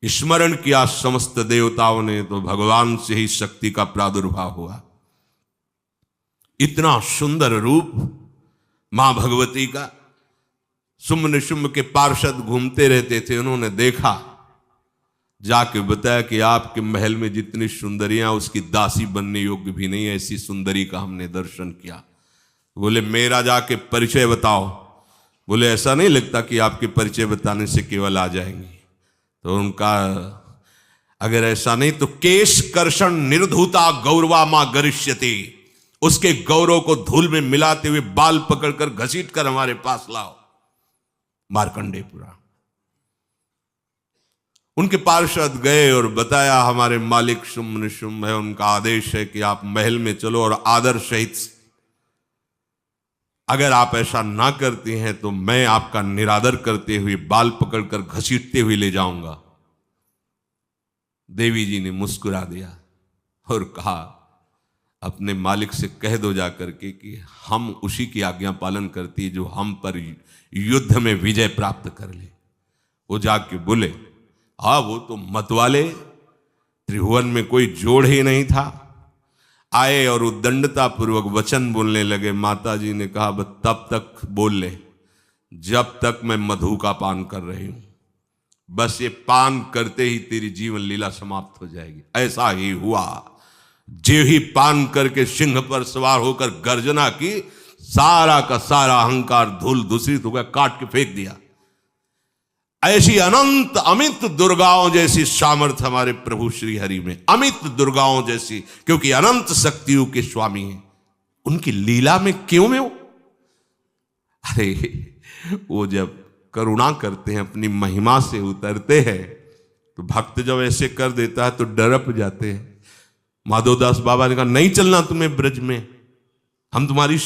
स्मरण किया समस्त देवताओं ने तो भगवान से ही शक्ति का प्रादुर्भाव हुआ। इतना सुंदर रूप मां भगवती का। शुंभ निशुंभ के पार्षद घूमते रहते थे, उन्होंने देखा, जाके बताया कि आपके महल में जितनी सुंदरियां उसकी दासी बनने योग्य भी नहीं है, ऐसी सुंदरी का हमने दर्शन किया। बोले मेरा जाके परिचय बताओ। बोले ऐसा नहीं लगता कि आपके परिचय बताने से केवल आ जाएंगी। तो उनका अगर ऐसा नहीं तो केश कर्षण निर्धूता गौरवा मां गरिष्यति, उसके गौरव को धूल में मिलाते हुए बाल पकड़कर घसीट कर हमारे पास लाओ। मार्कंडेय पुराण। उनके पार्षद गए और बताया हमारे मालिक शुंभ निशुंभ है, उनका आदेश है कि आप महल में चलो और आदर सहित, अगर आप ऐसा ना करती हैं तो मैं आपका निरादर करते हुए बाल पकड़कर घसीटते हुए ले जाऊंगा। देवी जी ने मुस्कुरा दिया और कहा अपने मालिक से कह दो जाकर के कि हम उसी की आज्ञा पालन करती है जो हम पर युद्ध में विजय प्राप्त कर ले। वो जाके बोले हाँ वो तो मतवाले, त्रिभुवन में कोई जोड़ ही नहीं था। आए और उद्दंडता पूर्वक वचन बोलने लगे। माता जी ने कहा बस तब तक बोल ले जब तक मैं मधु का पान कर रही हूं, बस ये पान करते ही तेरी जीवन लीला समाप्त हो जाएगी। ऐसा ही हुआ। जो ही पान करके सिंह पर सवार होकर गर्जना की, सारा का सारा अहंकार धूल दूषित हो गया, काट के फेंक दिया। ऐसी अनंत अमित दुर्गाओं जैसी सामर्थ्य हमारे प्रभु श्री हरि में, अमित दुर्गाओं जैसी, क्योंकि अनंत शक्तियों के स्वामी हैं। उनकी लीला में क्यों में हो? अरे वो जब करुणा करते हैं, अपनी महिमा से उतरते हैं, तो भक्त जब ऐसे कर देता है तो डरप जाते हैं। माधवदास बाबा ने कहा नहीं चलना तुम्हें ब्रज में, हम तुम्हारी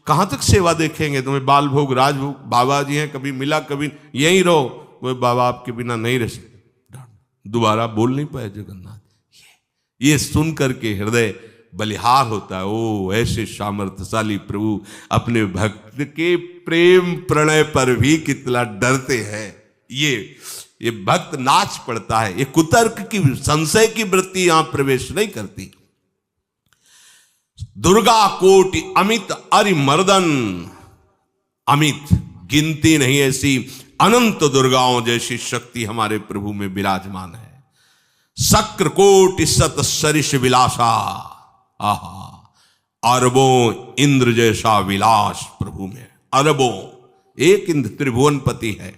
कहां तक सेवा देखेंगे, तुम्हें बाल भोग राजभोग, बाबा जी हैं कभी मिला कभी यहीं रहो। वो बाबा आपके बिना नहीं रह सकते। दोबारा बोल नहीं पाए जगन्नाथ। ये सुन करके हृदय बलिहार होता है। ओ ऐसे सामर्थ्यशाली प्रभु अपने भक्त के प्रेम प्रणय पर भी कितना डरते हैं। ये भक्त नाच पड़ता है। ये कुतर्क की संशय की वृत्ति यहां प्रवेश नहीं करती। दुर्गा कोटि अमित अरिमर्दन, अमित गिनती नहीं ऐसी अनंत दुर्गाओं जैसी शक्ति हमारे प्रभु में विराजमान है। शक्र कोटि सत सरिष विलासा, आहा अरबों इंद्र जैसा विलास प्रभु में। अरबों, एक इंद्र त्रिभुवनपति है,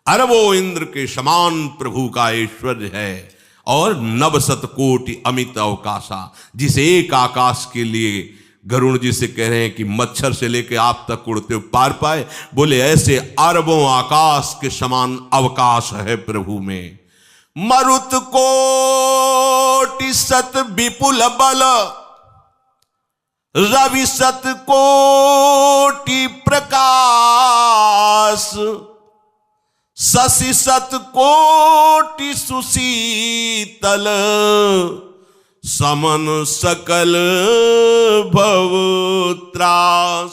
अरबों इंद्र के समान प्रभु का ऐश्वर्य है। और नवशत कोटि अमित अवकाशा, जिस एक आकाश के लिए गरुड़ जी से कह रहे हैं कि मच्छर से लेके आप तक उड़ते हो पार पाए, बोले ऐसे अरबों आकाश के समान अवकाश है प्रभु में। मरुत कोटि सत विपुल बल, रवि सत कोटि प्रकाश, शशि सत कोटि सुशीतल, समन सकल भव त्रास।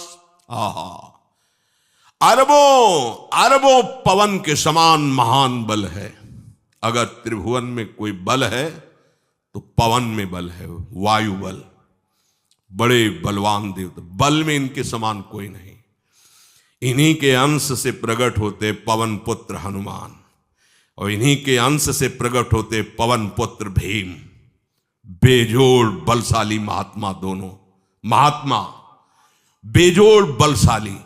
अरबों पवन के समान महान बल है। अगर त्रिभुवन में कोई बल है तो पवन में बल है, वायु बल। बड़े बलवान देवता, बल में इनके समान कोई नहीं। इन्हीं के अंश से प्रकट होते पवन पुत्र हनुमान, और इन्हीं के अंश से प्रकट होते पवन पुत्र भीम। बेजोड़ बलशाली महात्मा दोनों। महात्मा बेजोड़ बलशाली।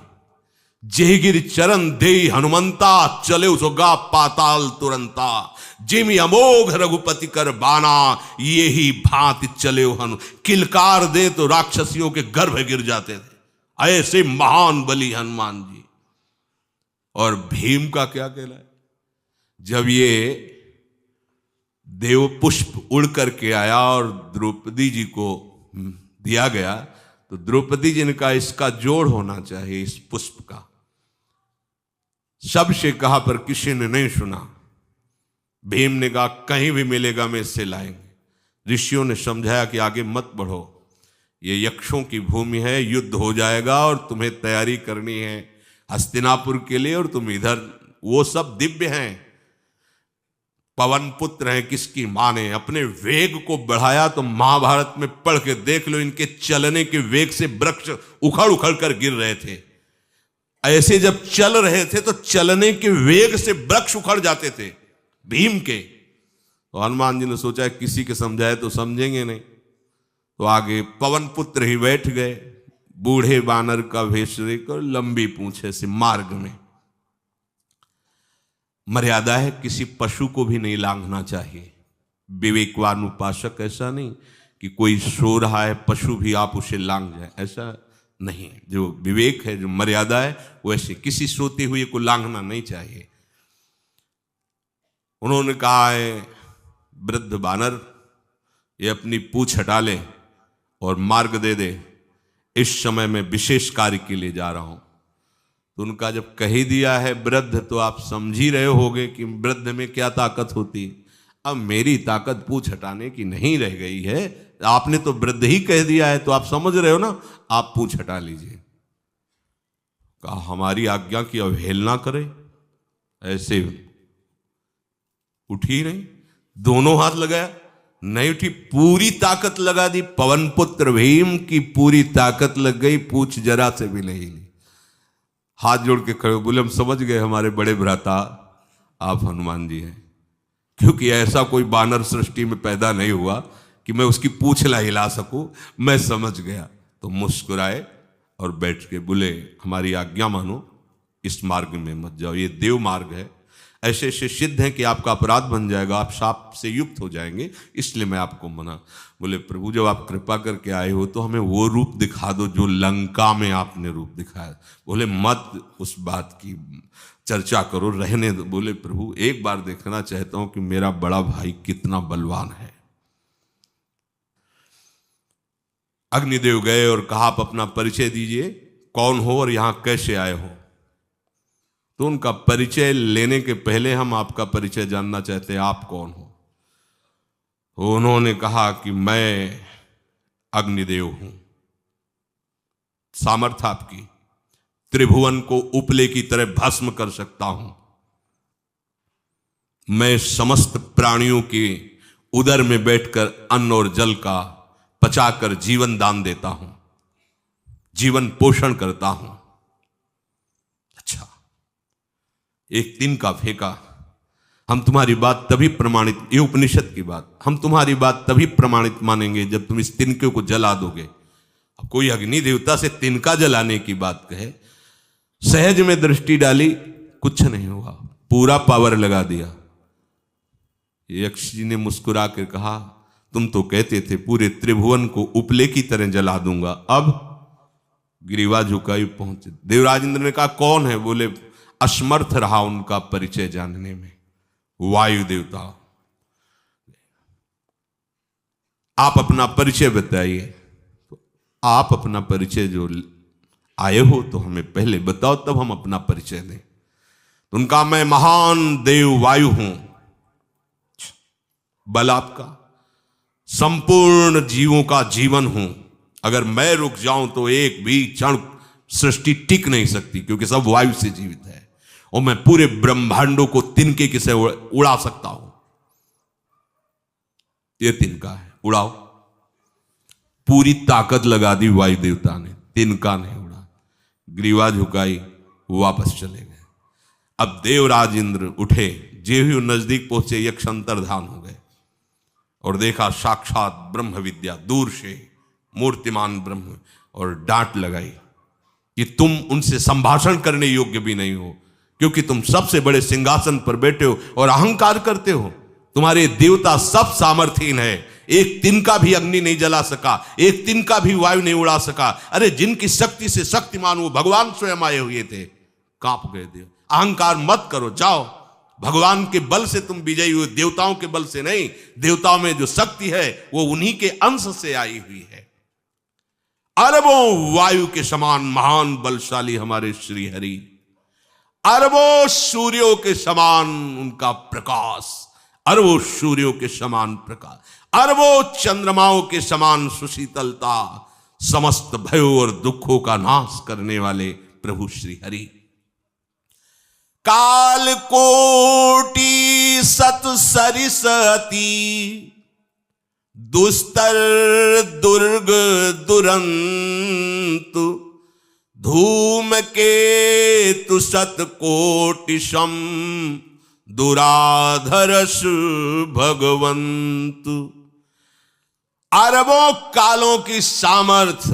जेगिर चरण दे हनुमंता, चले उसोगा पाताल तुरंता। जिमि अमोघ रघुपति कर बाना, ये ही भांति चले हनु। किलकार दे तो राक्षसियों के गर्भ गिर जाते थे। ऐसे महान बली हनुमान जी। और भीम का क्या कहना है? जब ये देव पुष्प उड़ करके आया और द्रौपदी जी को दिया गया, तो द्रौपदी जी ने कहा इसका जोड़ होना चाहिए, इस पुष्प का। सबसे कहा पर किसी ने नहीं सुना। भीम ने कहा कहीं भी मिलेगा मैं इससे लाएंगे। ऋषियों ने समझाया कि आगे मत बढ़ो, ये यक्षों की भूमि है, युद्ध हो जाएगा और तुम्हें तैयारी करनी है हस्तिनापुर के लिए, और तुम इधर, वो सब दिव्य हैं। पवन पुत्र हैं किसकी मां ने अपने वेग को बढ़ाया। तो महाभारत में पढ़ के देख लो, इनके चलने के वेग से वृक्ष उखड़ उखड़ कर गिर रहे थे। ऐसे जब चल रहे थे तो चलने के वेग से वृक्ष उखड़ जाते थे भीम के। तो हनुमान जी ने सोचा किसी के समझाए तो समझेंगे नहीं, तो आगे पवन पुत्र ही बैठ गए, बूढ़े बानर का वेश लेकर, लंबी पूंछे से। मार्ग में मर्यादा है, किसी पशु को भी नहीं लांघना चाहिए। विवेकवान उपासक ऐसा नहीं कि कोई सो रहा है पशु भी आप उसे लांघ जाए, ऐसा नहीं। जो विवेक है, जो मर्यादा है, वैसे किसी सोते हुए को लांघना नहीं चाहिए। उन्होंने कहा है वृद्ध बानर ये अपनी पूंछ हटा ले और मार्ग दे दे, इस समय मैं विशेष कार्य के लिए जा रहा हूं। तो उनका जब कह ही दिया है वृद्ध, तो आप समझ ही रहे होगे कि वृद्ध में क्या ताकत होती। अब मेरी ताकत पूंछ हटाने की नहीं रह गई है, आपने तो वृद्ध ही कह दिया है, तो आप समझ रहे हो ना, आप पूंछ हटा लीजिए। कहा हमारी आज्ञा की अवहेलना करे, ऐसे उठी नहीं, दोनों हाथ लगाया, नहीं उठी, पूरी ताकत लगा दी। पवन पुत्र भीम की पूरी ताकत लग गई, पूछ जरा से भी नहीं ली। हाथ जोड़ के खड़े बोले हम समझ गए हमारे बड़े भ्राता आप हनुमान जी हैं, क्योंकि ऐसा कोई बानर सृष्टि में पैदा नहीं हुआ कि मैं उसकी पूंछ ला हिला सकूं, मैं समझ गया। तो मुस्कुराए और बैठ के बोले हमारी आज्ञा मानो, इस मार्ग में मत जाओ, ये देव मार्ग है, ऐसे ऐसे सिद्ध हैं कि आपका अपराध बन जाएगा, आप शाप से युक्त हो जाएंगे, इसलिए मैं आपको मना। बोले प्रभु जब आप कृपा करके आए हो तो हमें वो रूप दिखा दो जो लंका में आपने रूप दिखाया। बोले मत उस बात की चर्चा करो, रहने दो। बोले प्रभु एक बार देखना चाहता हूं कि मेरा बड़ा भाई कितना बलवान है। अग्निदेव गए और कहा आप अपना परिचय दीजिए, कौन हो और यहां कैसे आए हो। तो उनका परिचय लेने के पहले हम आपका परिचय जानना चाहते हैं, आप कौन हो। तो उन्होंने कहा कि मैं अग्निदेव हूं। सामर्थ्य आपकी, त्रिभुवन को उपले की तरह भस्म कर सकता हूं। मैं समस्त प्राणियों के उदर में बैठकर अन्न और जल का पचाकर जीवन दान देता हूं, जीवन पोषण करता हूं। अच्छा, एक दिन का फेंका, हम तुम्हारी बात तभी प्रमाणित, ये उपनिषद की बात, हम तुम्हारी बात तभी प्रमाणित मानेंगे जब तुम इस तिनके को जला दोगे। अब कोई अग्नि देवता से तिनका जलाने की बात कहे, सहज में दृष्टि डाली, कुछ नहीं हुआ, पूरा पावर लगा दिया। यक्ष जी ने मुस्कुरा कर कहा तुम तो कहते थे पूरे त्रिभुवन को उपले की तरह जला दूंगा, अब गिरिवा झुकाई पहुंचे। देवराज इंद्र ने कहा कौन है। बोले असमर्थ रहा उनका परिचय जानने में, वायु देवता। आप अपना परिचय बताइए। तो आप अपना परिचय जो आए हो तो हमें पहले बताओ, तब हम अपना परिचय दें। तो उनका मैं महान देव वायु हूं, बल आपका, संपूर्ण जीवों का जीवन हूं। अगर मैं रुक जाऊं तो एक भी क्षण सृष्टि टिक नहीं सकती, क्योंकि सब वायु से जीवित है, और मैं पूरे ब्रह्मांडों को तिनके के से उड़ा सकता हूं। ये तिनका है, उड़ाओ। पूरी ताकत लगा दी वायु देवता ने, तिनका नहीं उड़ा। ग्रीवा झुकाई, वापस चले गए। अब देवराज इंद्र उठे, जे ही नजदीक पहुंचे यक्ष अंतर्धान हो गए और देखा साक्षात ब्रह्म विद्या दूर से मूर्तिमान ब्रह्म, और डांट लगाई कि तुम उनसे संभाषण करने योग्य भी नहीं हो, क्योंकि तुम सबसे बड़े सिंहासन पर बैठे हो और अहंकार करते हो। तुम्हारे देवता सब सामर्थ्यहीन है, एक तिनका भी अग्नि नहीं जला सका, एक तिनका भी वायु नहीं उड़ा सका। अरे जिनकी शक्ति से शक्तिमान वो भगवान स्वयं आए हुए थे, कांप गए देव। अहंकार मत करो, जाओ, भगवान के बल से तुम विजयी हुए, देवताओं के बल से नहीं। देवताओं में जो शक्ति है वो उन्हीं के अंश से आई हुई है। अरबों वायु के समान महान बलशाली हमारे श्री हरि, अरबों सूर्यों के समान उनका प्रकाश, अरबों सूर्यों के समान प्रकाश, अरबों चंद्रमाओं के समान सुशीतलता, समस्त भयों और दुखों का नाश करने वाले प्रभु श्री हरि। काल कोटि सत सरिस अति, दुस्तर दुर्ग दुरंत, धूम केतु सत कोटि सम, दुराधरस भगवंत। अरबों कालों की सामर्थ्य,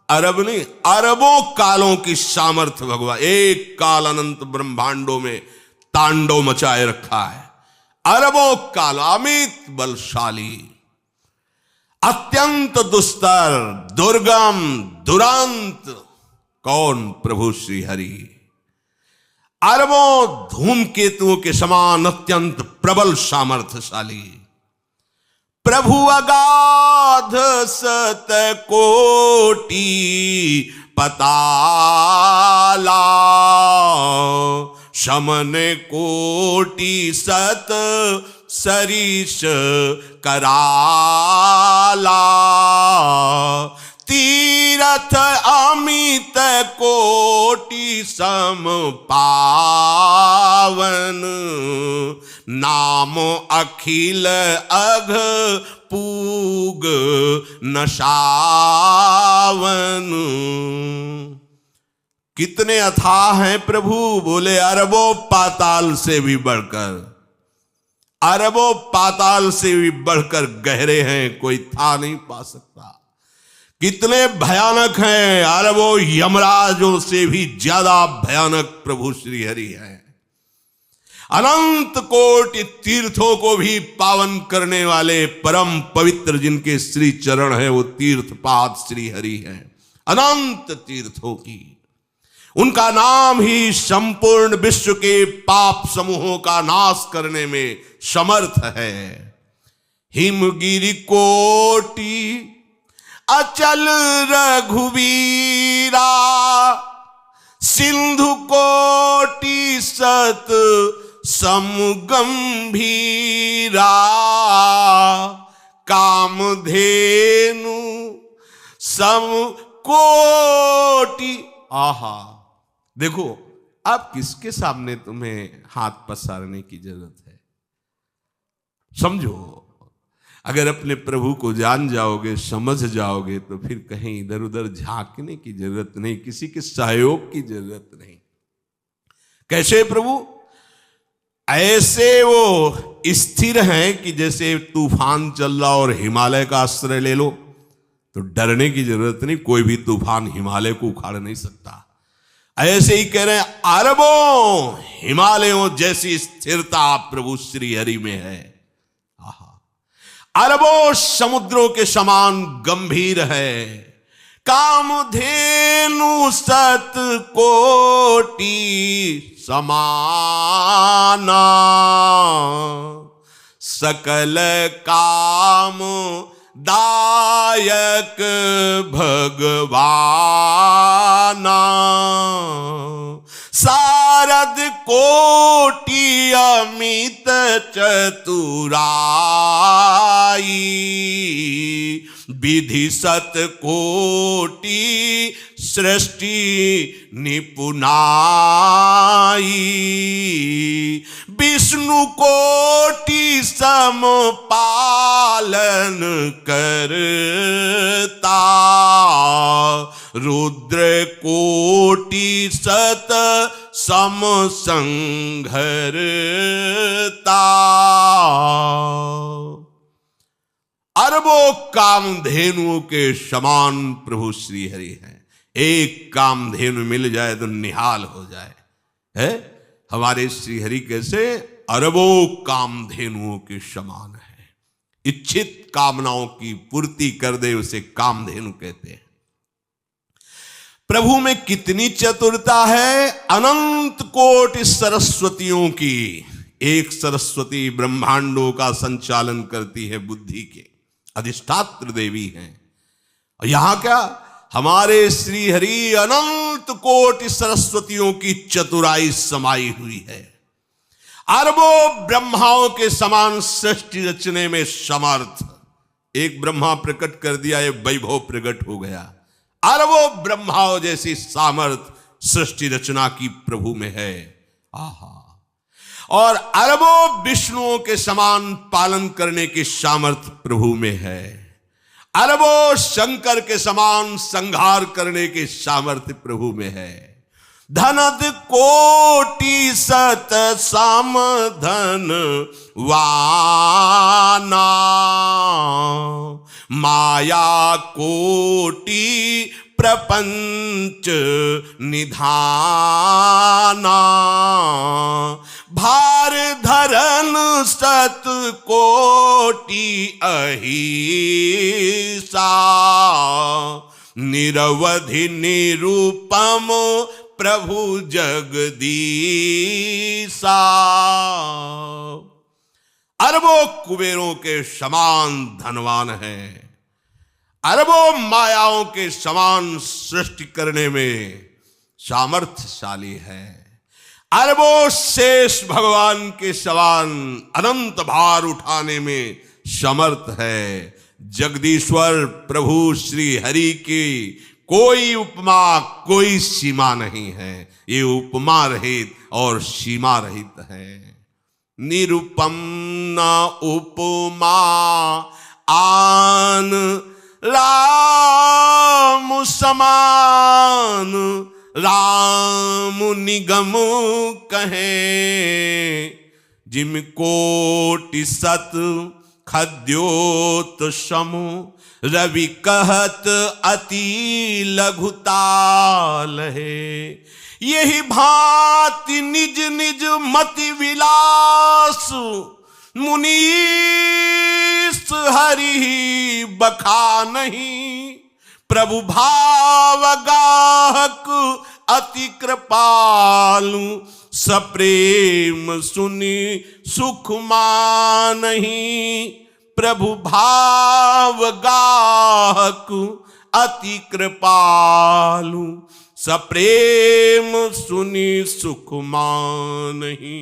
अरब नहीं अरबों कालों की सामर्थ्य भगवान, एक काल अनंत ब्रह्मांडों में तांडव मचाए रखा है। अरबों काल अमित बलशाली, अत्यंत दुस्तर दुर्गम दुरांत। कौन? प्रभु श्री हरि। अरबों धूमकेतुओं के समान अत्यंत प्रबल सामर्थ्यशाली। प्रभु अगाध सत कोटि पताला, शमन कोटि सत सरिस कराला, तीरथ अमित कोटि सम पावन, नाम अखिल अघ पूग नशावन। कितने अथाह हैं प्रभु, बोले अरबों पाताल से भी बढ़कर, अरबों पाताल से भी बढ़कर गहरे हैं, कोई था नहीं पा सकता। कितने भयानक हैं, अरबों यमराजों से भी ज्यादा भयानक प्रभु श्री हरि हैं। अनंत कोटि तीर्थों को भी पावन करने वाले परम पवित्र जिनके श्री चरण है, वो तीर्थपाद श्री हरि हैं। अनंत तीर्थों की उनका नाम ही संपूर्ण विश्व के पाप समूहों का नाश करने में समर्थ है। हिमगिरि कोटि अचल रघुवीरा, सिंधु कोटि सत समगंभीरा, कामधेनु सम कोटि। आहा, देखो अब किसके सामने तुम्हें हाथ पसारने की जरूरत है? समझो, अगर अपने प्रभु को जान जाओगे, समझ जाओगे, तो फिर कहीं इधर उधर झांकने की जरूरत नहीं, किसी के सहयोग की जरूरत नहीं। कैसे प्रभु? ऐसे वो स्थिर हैं कि जैसे तूफान चल रहा और हिमालय का आश्रय ले लो तो डरने की जरूरत नहीं, कोई भी तूफान हिमालय को उखाड़ नहीं सकता। ऐसे ही कह रहे हैं, अरबों हिमालयों जैसी स्थिरता प्रभु श्री हरि में है। अरबों समुद्रों के समान गंभीर है। कामधेनु सत कोटि समाना, सकल काम दायक भगवाना, सारद कोटि अमित चतुराई, विधि सत कोटि सृष्टि निपुनाई, विष्णु कोटि सम पालन करता, रुद्र कोटि सत सम संघरता। अरबों कामधेनुओं के समान प्रभु श्री हरि हैं। एक कामधेनु मिल जाए तो निहाल हो जाए। है हमारे श्री हरि कैसे? अरबों कामधेनुओं के समान है। इच्छित कामनाओं की पूर्ति कर दे उसे कामधेनु कहते हैं। प्रभु में कितनी चतुरता है। अनंत कोटि सरस्वतियों की एक सरस्वती ब्रह्मांडों का संचालन करती है, बुद्धि के अधिष्ठात्र देवी हैं। और यहां क्या, हमारे श्री हरि अनंत कोटि सरस्वतियों की चतुराई समाई हुई है। अरबों ब्रह्माओं के समान सृष्टि रचने में समर्थ। एक ब्रह्मा प्रकट कर दिया, ये वैभव प्रकट हो गया। अरबों ब्रह्माओं जैसी सामर्थ सृष्टि रचना की प्रभु में है। आहा। और अरबों विष्णुओं के समान पालन करने की सामर्थ्य प्रभु में है। अरबों शंकर के समान संहार करने की सामर्थ्य प्रभु में है। धनद कोटि सत साम धन वाना, माया कोटि प्रपंच निधाना, भार धरन सत कोटि अहिसा, निरवधि निरूपम प्रभु जगदीसा। अरबों कुबेरों के समान धनवान है, अरबों मायाओं के समान सृष्टि करने में सामर्थ्यशाली है, अरबों शेष भगवान के समान अनंत भार उठाने में समर्थ है। जगदीश्वर प्रभु श्री हरि की कोई उपमा कोई सीमा नहीं है, ये उपमा रहित और सीमा रहित है। निरुपम न उपमा आन राम समान, राम निगम कहे, जिम कोटि सत खद्योत समु, रवि कहत अति लघुताल है। यही भांति निज निज मति विलास, मुनीस हरि बखा नहीं, प्रभु भाव गाहक अति कृपालु, सप्रेम सुनि सुख मानहि, प्रभु भाव गाहक अति कृपालु, सप्रेम सुनि सुख मानहि।